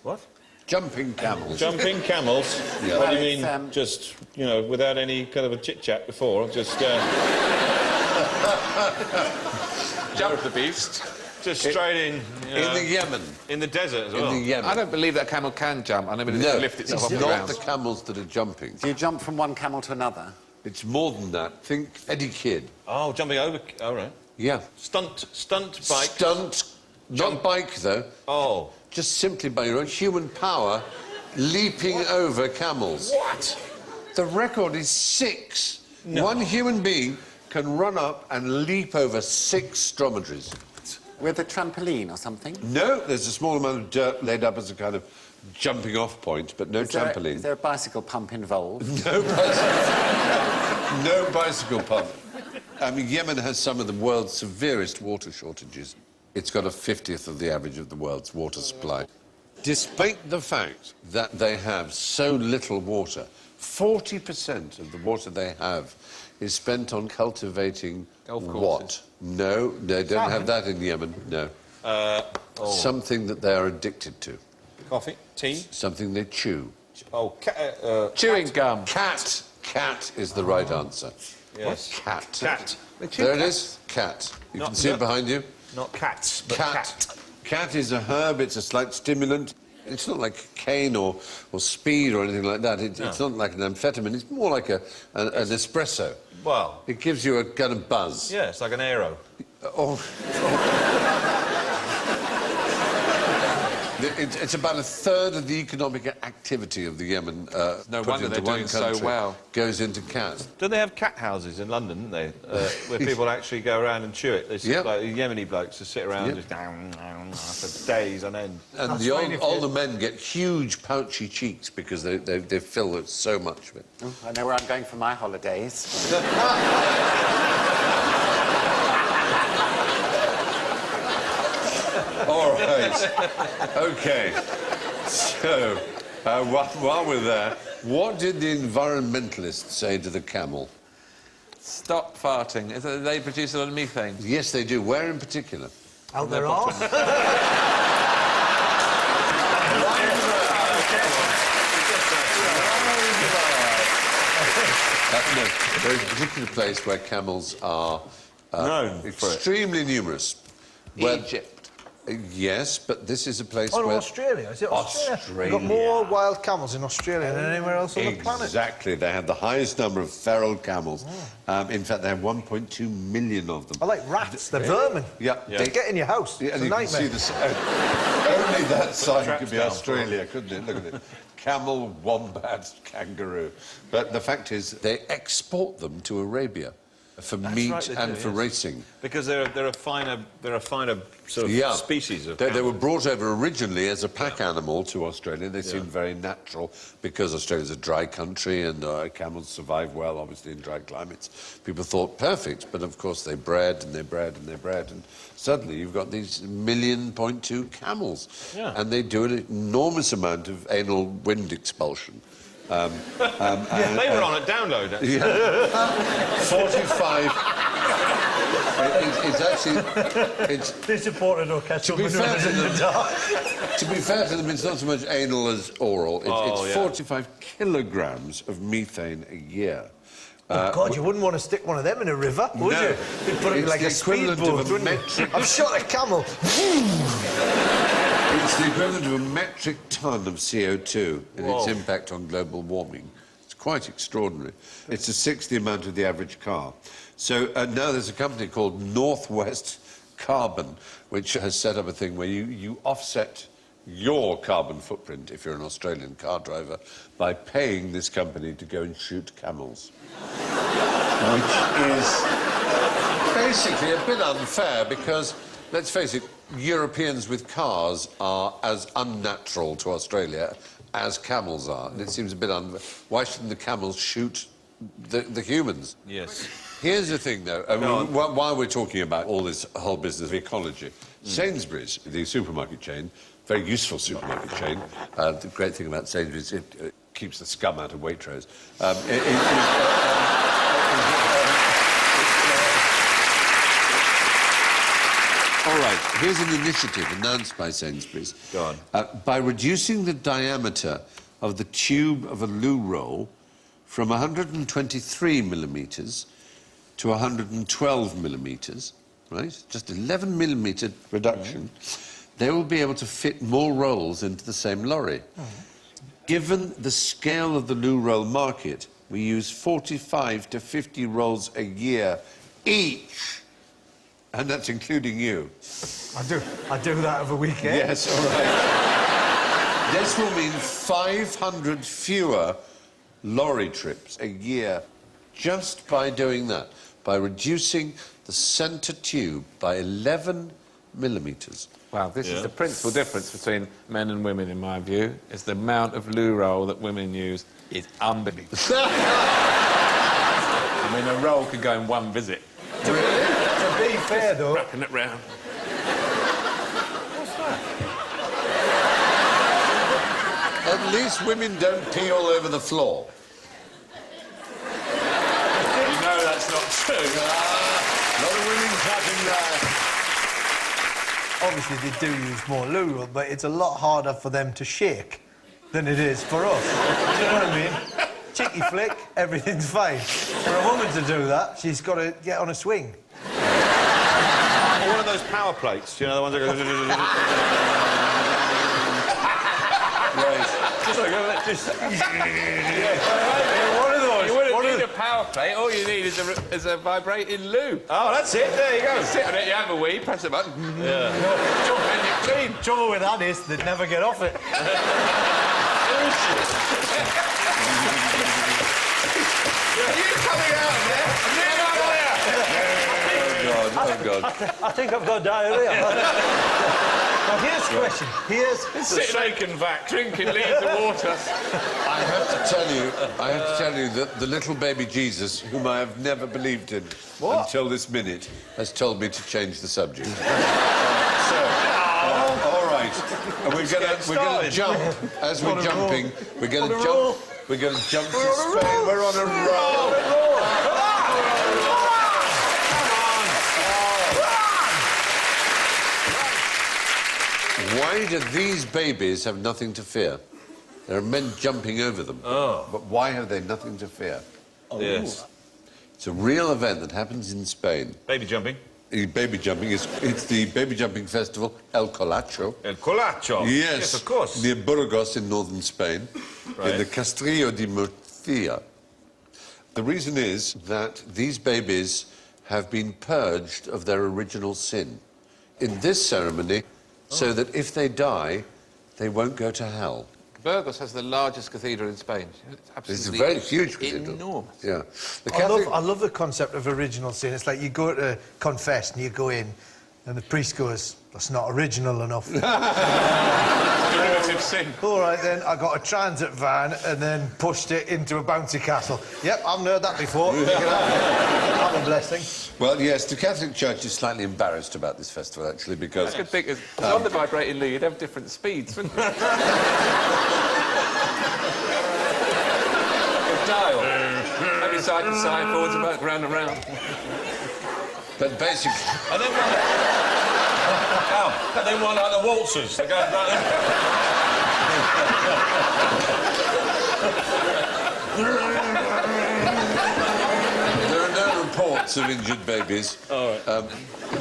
What? Jumping camels. Jumping camels? Yeah. What do you mean, just, you know, without any kind of a chit-chat before? Just, Jump the beast. Just straight in... In the Yemen. In the desert as well? In the Yemen. I don't believe that camel can jump. I never No, lift itself off it's the not ground. the camels that are jumping. Do you jump from one camel to another? It's more than that. Think Eddie Kidd. Oh, jumping over... All right. Yeah. Stunt bike. Stunt. Not bike, though. Oh. Just simply by your own human power, leaping over camels. What? The record is 6. No. One human being can run up and leap over 6 dromedaries. With a trampoline or something? No, there's a small amount of dirt laid up as a kind of jumping-off point, but no trampoline. Is there a bicycle pump involved? No bicycle. No bicycle pump. I mean, Yemen has some of the world's severest water shortages. It's got a 50th of the average of the world's water supply. Despite the fact that they have so little water, 40% of the water they have is spent on cultivating what? No, they don't have that in Yemen, no. Something that they are addicted to. Coffee? Tea? Something they chew. Oh, Chewing gum. Cat. Cat is the right answer. Yes. Cat. Cat. There it is. Cat. You can see it behind you. Not cats, but cat. Cat is a herb. It's a slight stimulant. It's not like cane or speed or anything like that. It's not like an amphetamine. It's more like an espresso. Well... It gives you a kind of buzz. Yeah, it's like an aero. It's about a third of the economic activity of the Yemen. No wonder they're doing so well. Goes into cats. Don't they have cat houses in London, don't they? Where people actually go around and chew it. They sit, like Yemeni blokes to sit around just down for days on end. And the older men get huge pouchy cheeks because they fill it so much of it. Oh, I know where I'm going for my holidays. All right. OK. So, while we're there, what did the environmentalists say to the camel? Stop farting. They produce a lot of methane. Yes, they do. Where in particular? Out their arse. No, there is a particular place where camels are extremely numerous. Egypt. Yes, but this is a place Oh, no, where... Australia. Is it Australia? Australia. We've got more wild camels in Australia than anywhere else on the planet. Exactly. They have the highest number of feral camels. In fact, they have 1.2 million of them. I like rats. They're vermin. Yeah. They get in your house. Yeah, It's and a you nightmare. can see only that sign could be Australia, couldn't it? Look at it. Camel, wombat, kangaroo. But the fact is, they export them to Arabia for meat and for racing. Because they're a finer sort of species of They were brought over originally as a pack animal to Australia. They seemed very natural because Australia's a dry country and camels survive well, obviously, in dry climates. People thought perfect, but of course they bred and they bred and they bred, and suddenly you've got these 1.2 million camels. Yeah. And they do an enormous amount of anal wind expulsion. They were on a download, actually. Yeah. 45... It's actually... They supported orchestral maneuvers in the dark. To be fair to them, it's not so much anal as oral. It's 45 kilograms of methane a year. Oh, God, you wouldn't want to stick one of them in a river, would you? You'd put it in like a speedboat, wouldn't you? I've shot a camel. It's the equivalent of a metric ton of CO2 in its impact on global warming. It's quite extraordinary. It's a sixth the amount of the average car. So now there's a company called Northwest Carbon, which has set up a thing where you offset your carbon footprint, if you're an Australian car driver, by paying this company to go and shoot camels. Which is basically a bit unfair because, let's face it, Europeans with cars are as unnatural to Australia as camels are. And it seems a bit unfair. Why shouldn't the camels shoot the humans? Yes. Here's the thing, though, while we're talking about all this whole business of ecology, Sainsbury's, the supermarket chain, very useful supermarket chain, the great thing about Sainsbury's, it keeps the scum out of Waitrose. All right. Here's an initiative announced by Sainsbury's. Go on. By reducing the diameter of the tube of a loo roll from 123 millimetres to 112 millimetres, right? Just 11 millimetre reduction. They will be able to fit more rolls into the same lorry. Given the scale of the loo roll market, we use 45 to 50 rolls a year each. And that's including you. I do that over weekend. Yes, all right. This will mean 500 fewer lorry trips a year just by doing that, by reducing the centre tube by 11 millimetres. Wow, this is the principal difference between men and women, in my view, is the amount of loo roll that women use is unbelievable. I mean, a roll could go in one visit. Really? To be fair, though... Wrapping it round. What's that? At least women don't pee all over the floor. You know that's not true. A lot of women clapping there. Obviously, they do use more loo roll, but it's a lot harder for them to shake than it is for us. Do you know what I mean? Cheeky flick, everything's fine. For a woman to do that, she's got to get on a swing. Or one of those power plates, you know, the ones that go... Right. Just one of those. You wouldn't need a power plate. All you need is a vibrating loo. Oh, that's it. There you go. Sit on it, you have a wee, press a button. Yeah. Jump in, you're clean. Trouble with that is they'd never get off it. Are you coming out of there? Oh, God. I think I've got diarrhea. Now, here's the question. Here's It's a shaken vac, drinking leaves of water. I have to tell you that the little baby Jesus, whom I have never believed in until this minute, has told me to change the subject. All right. And we're going to jump. As we're jumping, we're going to jump. We're going to jump to Spain. We're on a roll. Why do these babies have nothing to fear? There are men jumping over them. Oh. But why have they nothing to fear? Oh. Yes. It's a real event that happens in Spain. Baby jumping. Baby jumping it's the baby jumping festival El Colacho. El Colacho. Yes, of course. Near Burgos in northern Spain, in the Castrillo de Murcia. The reason is that these babies have been purged of their original sin in this ceremony, so that if they die, they won't go to hell. Burgos has the largest cathedral in Spain. It's absolutely It's a very huge cathedral. enormous. Yeah. I love the concept of original sin. It's like you go to confess and you go in and the priest goes, that's not original enough. Primitive sin. All right, then, I got a transit van and then pushed it into a bouncy castle. Yep, I haven't heard that before. You can have a blessing. Well, yes, the Catholic Church is slightly embarrassed about this festival, actually, because... I could think, on the vibrating loo, you'd have different speeds, wouldn't you? Dial. Maybe side to side, forwards and back, round and round. But basically... And then one... and then one like the waltzers. They go There are no reports of injured babies. All right.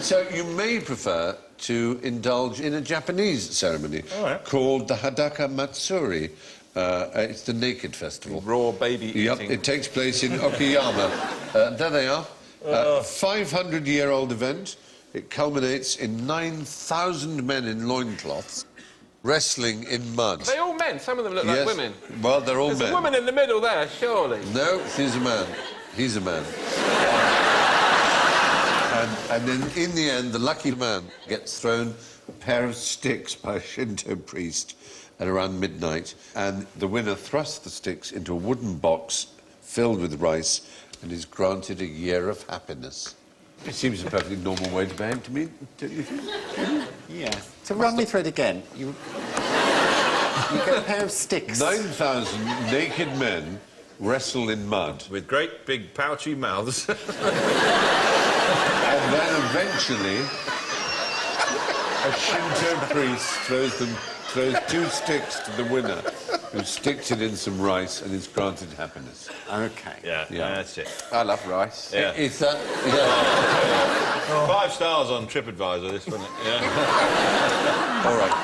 So you may prefer to indulge in a Japanese ceremony called the Hadaka Matsuri. It's the naked festival. Raw baby Yep, eating. it takes place in Okayama. There they are. 500-year-old event. It culminates in 9,000 men in loincloths wrestling in mud. Are they all men? Some of them look like women. Well, they're all There's men. a woman in the middle there, surely. No, he's a man. He's a man. and then, in the end, the lucky man gets thrown a pair of sticks by a Shinto priest at around midnight, and the winner thrusts the sticks into a wooden box filled with rice and is granted a year of happiness. It seems a perfectly normal way to behave to me, don't you think? Yeah. So run me through it again. You get a pair of sticks. 9,000 naked men wrestle in mud. with great big pouchy mouths. And then eventually... A Shinto priest throws 2 sticks to the winner, who sticks it in some rice and is granted happiness. OK. Yeah, that's it. I love rice. Yeah. Is that... Yeah. 5 stars on TripAdvisor, this one. Yeah. All right.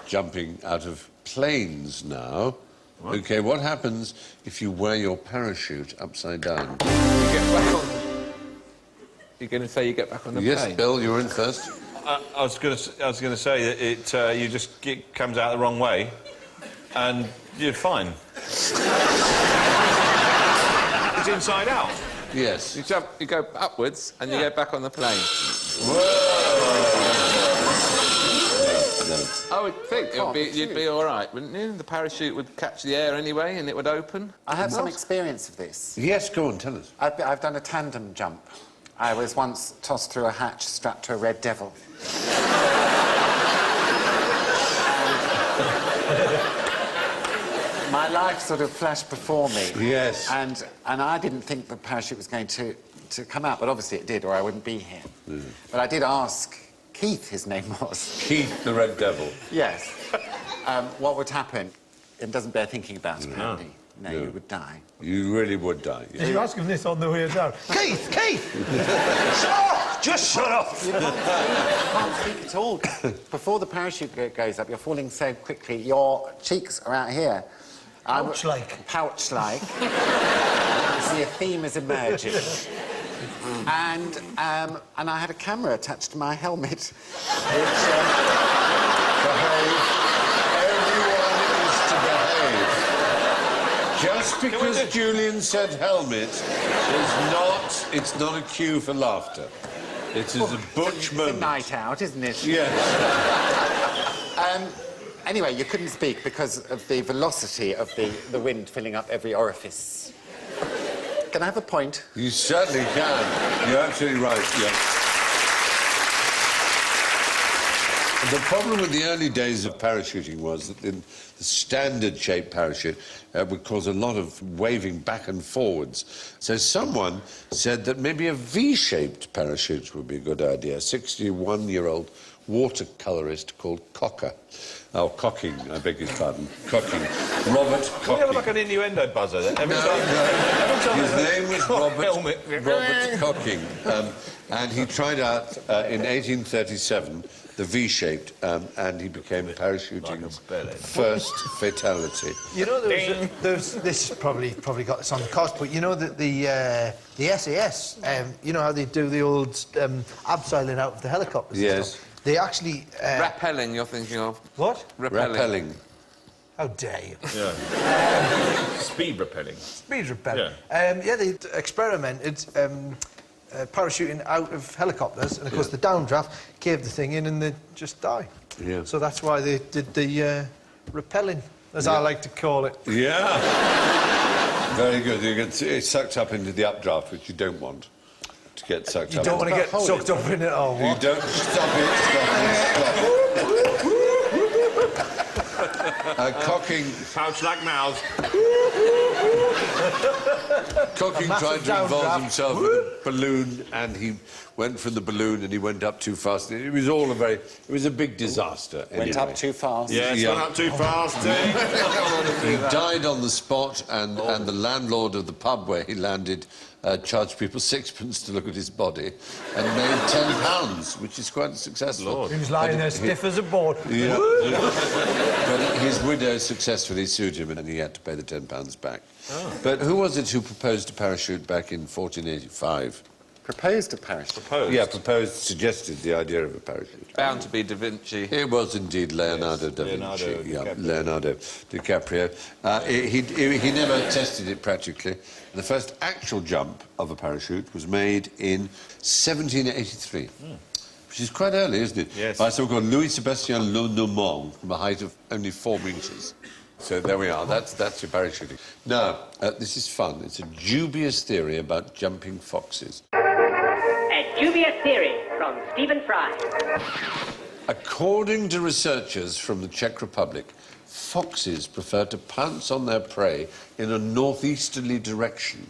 Jumping out of planes now. What? OK, what happens if you wear your parachute upside down? You get back on... You're going to say you get back on the plane? Yes, Bill, you're in first. I was going to say that you just it comes out the wrong way, and you're fine. It's inside out. Yes. You go upwards, and you get back on the plane. No. I would think you'd be all right, wouldn't you? The parachute would catch the air anyway, and it would open. I have some experience of this. Yes, go on, tell us. I've done a tandem jump. I was once tossed through a hatch strapped to a red devil. My life sort of flashed before me. Yes. And I didn't think the parachute was going to come out, but obviously it did, or I wouldn't be here. But I did ask Keith, his name was. Keith the Red Devil. Yes. What would happen? It doesn't bear thinking about, apparently. No, you would die. You really would die. Did you ask him this on the way down? Keith! Keith! Shut up! Just shut up! You can't speak at all. Before the parachute goes up, you're falling so quickly, your cheeks are out here. Pouch-like. Pouch-like. You see a theme is emerging. And I had a camera attached to my helmet, which... Everyone is to behave. Just because Julian said helmet it's not a cue for laughter. It is a butch moment. It's a night out, isn't it? Yes. Anyway, you couldn't speak because of the velocity of the wind filling up every orifice. Can I have a point? You certainly can. You're absolutely right, yeah. The problem with the early days of parachuting was that the standard-shaped parachute would cause a lot of waving back and forwards. So someone said that maybe a V-shaped parachute would be a good idea. A 61-year-old watercolourist called Cocker. Oh, Cocking, I beg his pardon. Cocking. Robert Cocking. You have like an innuendo buzzer then. His name was Robert Cocking. And he tried out in 1837 the V-shaped, and he became parachuting's first fatality. You know, this probably got this on the cost, but you know that the SAS, you know how they do the old abseiling out of the helicopters? Yes. And stuff? They actually... Rappelling, you're thinking of. What? Rappelling. How dare you? Yeah. Speed rappelling. Speed rappelling. Yeah, they experimented parachuting out of helicopters, and of course the downdraft caved the thing in and they just die. Yeah. So that's why they did the rappelling, as I like to call it. Yeah. Very good. You get sucked up into the updraft, which you don't want to get sucked up. You don't want to get sucked up in it, or what? You don't... Stop it. Cocking... Pouch like mouths. Cocking tried to involve himself with a balloon, and he went from the balloon and he went up too fast. It was all it was a big disaster. Went up too fast. Yes, went up too fast. He died on the spot, and the landlord of the pub where he landed charged people £6 to look at his body and made £10, which is quite successful. He was lying there stiff as a board. Yeah. But his widow successfully sued him and he had to pay the £10 back. Oh. But who was it who proposed a parachute back in 1485? Proposed a parachute? Yeah, suggested the idea of a parachute. Bound to be Da Vinci. It was indeed Leonardo da Vinci. Leonardo DiCaprio. He never tested it practically. The first actual jump of a parachute was made in 1783. Which is quite early, isn't it? Yes. By someone called Louis-Sébastien Lenormand, from a height of only 4 metres. So there we are, that's your parachuting. Now, this is fun. It's a dubious theory about jumping foxes. A dubious theory from Stephen Fry. According to researchers from the Czech Republic, foxes prefer to pounce on their prey in a northeasterly direction.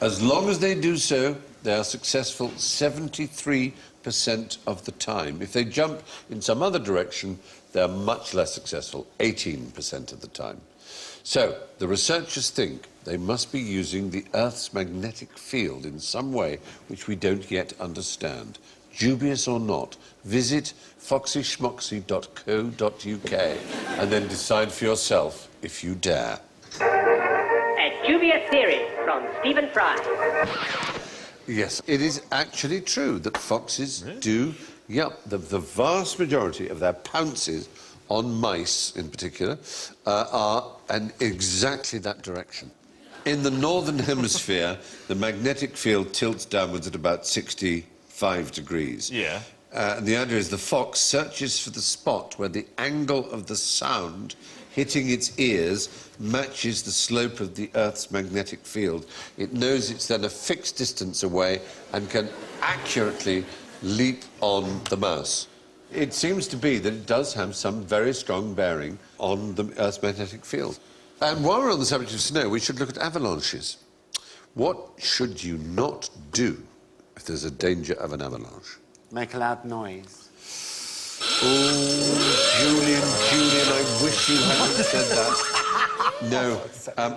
As long as they do so, they are successful 73% 20% of the time. If they jump in some other direction, they're much less successful, 18% of the time. So, the researchers think they must be using the Earth's magnetic field in some way which we don't yet understand. Dubious or not, visit foxyschmoxy.co.uk and then decide for yourself if you dare. A dubious theory from Stephen Fry. Yes, it is actually true that foxes do, the vast majority of their pounces on mice in particular are in exactly that direction. In the northern hemisphere, the magnetic field tilts downwards at about 65 degrees. Yeah. And the idea is the fox searches for the spot where the angle of the sound hitting its ears matches the slope of the Earth's magnetic field. It knows it's then a fixed distance away and can accurately leap on the mouse. It seems to be that it does have some very strong bearing on the Earth's magnetic field. And while we're on the subject of snow, we should look at avalanches. What should you not do if there's a danger of an avalanche? Make a loud noise. Oh, Julian, I wish you hadn't said that. No.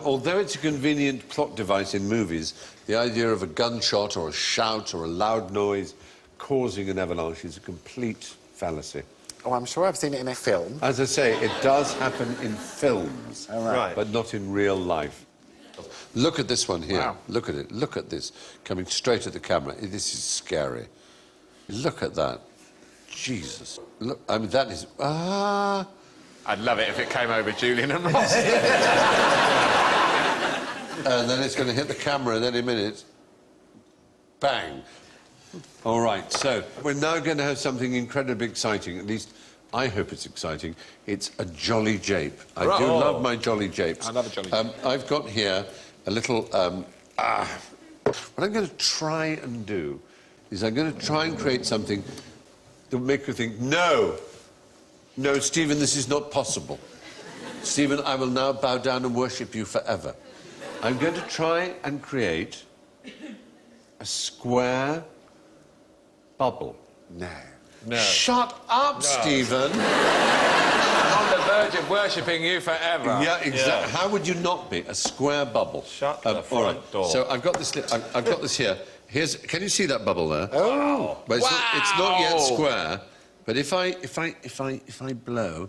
Although it's a convenient plot device in movies, the idea of a gunshot or a shout or a loud noise causing an avalanche is a complete fallacy. Oh, I'm sure I've seen it in a film. As I say, it does happen in films, Right. but not in real life. Look at this one here. Wow. Look at it. Look at this. Coming straight at the camera. This is scary. Look at that. Jesus. Look, I mean, that is... I'd love it if it came over Julian and Ross. And then it's going to hit the camera in any minute. Bang. All right, so we're now going to have something incredibly exciting. At least I hope it's exciting. It's a jolly jape. I do love my jolly japes. I love a jolly jape. I've got here a little... What I'm going to try and do is I'm going to try and create something that will make you think, no, Stephen, this is not possible. Stephen, I will now bow down and worship you forever. I'm going to try and create a square bubble. No. No. Shut up, Stephen! I'm on the verge of worshipping you forever. Yeah, exactly. Yeah. How would you not be? A square bubble. Shut the all front door. So I've got this. I've got this here. Can you see that bubble there? Oh. But it's not yet Wow. square. But if I blow,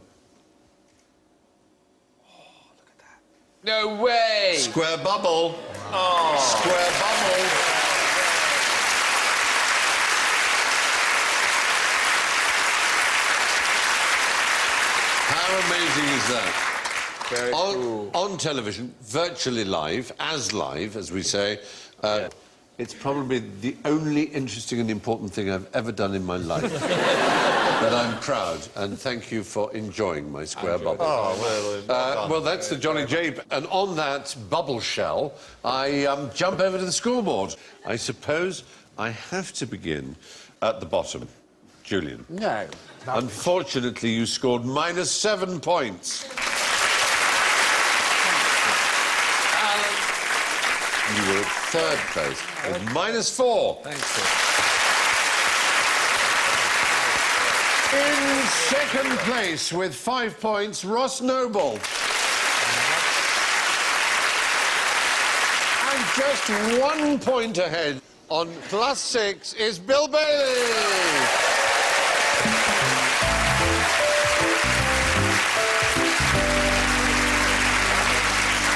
No way! square bubble. Oh. Square bubble. How amazing is that? Very cool. On television, virtually live, as we say, it's probably the only interesting and important thing I've ever done in my life. But I'm proud, and thank you for enjoying my square bubble. Oh, Well, that's the Jolly Jape. And on that bubble shell, I jump over to the scoreboard. I suppose I have to begin at the bottom. Julian. No. Unfortunately, you scored -7 points. Alan, you were at third place with -4. Thanks, Steve. In second place with 5 points, Ross Noble. And just 1 point ahead on +6 is Bill Bailey.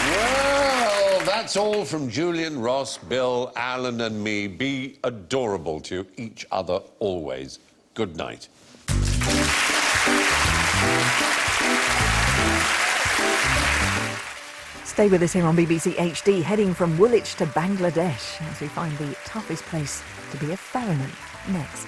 Well, that's all from Julian, Ross, Bill, Alan and me. Be adorable to each other always. Good night. Stay with us here on BBC HD, heading from Woolwich to Bangladesh as we find the toughest place to be a foreigner next.